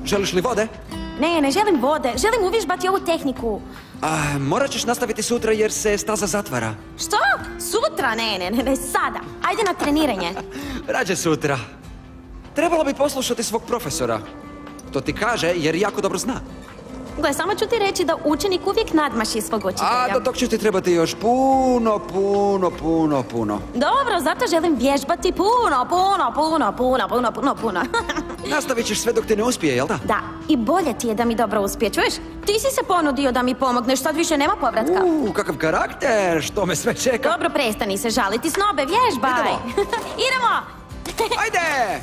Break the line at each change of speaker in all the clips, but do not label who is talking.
Želiš li vode?
Ne želim vode, želim uvježbati ovu tehniku.
Morat ćeš nastaviti sutra jer se staza zatvara.
Što? Sutra? Ne, sada. Ajde na treniranje.
Rađe sutra. Trebalo bi poslušati svog profesora. To ti kaže jer jako dobro zna.
Gle, samo ću ti reći da učenik uvijek nadmaši svog učitelja.
Do tog će ti trebati još puno.
Dobro, zato želim vježbati puno.
Nastavit ćeš sve dok ti ne uspije, jel da?
Da, i bolje ti je da mi dobro uspije, čuješ? Ti si se ponudio da mi pomogneš, sad više nema povratka.
Kakav karakter, što me sve čeka.
Dobro, prestani se žaliti, snobe, vježbaj. Idemo!
Ajde!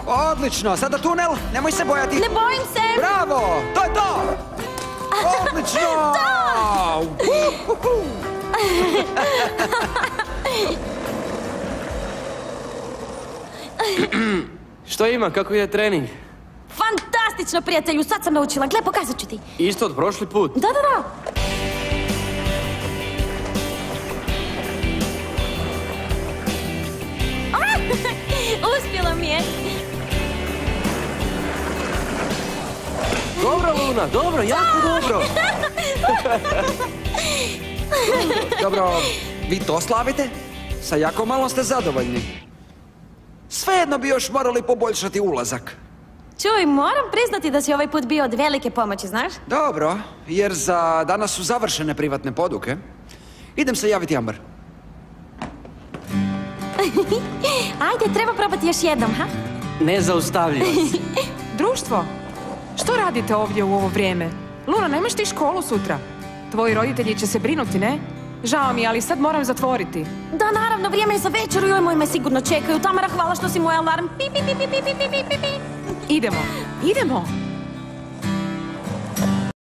Odlično, sada tunel, nemoj se bojati.
Ne bojim se!
Bravo, to je to! Odlično!
Što ima, kako je trening?
Fantastično, prijatelju, sad sam naučila, gle, pokazat ću ti.
Isto od prošli put?
Da. Uspjela mi je.
Dobro, Luna, dobro, jako dobro.
Dobro, vi to slavite? Sa jako malo ste zadovoljni. Svejedno bi još morali poboljšati ulazak.
Čuj, moram priznati da si ovaj put bio od velike pomoći, znaš?
Dobro, jer za danas su završene privatne poduke. Idem se javiti Amber.
Ajde, treba probati još jednom, ha?
Nezaustavljivo.
Društvo, što radite ovdje u ovo vrijeme? Luna, nemaš ti školu sutra? Tvoji roditelji će se brinuti, ne? Žao mi, ali sad moram zatvoriti.
Da, naravno, vrijeme je za večeru, joj, moji me sigurno čekaju. Tamara, hvala što si moj alarm. Pi.
Idemo.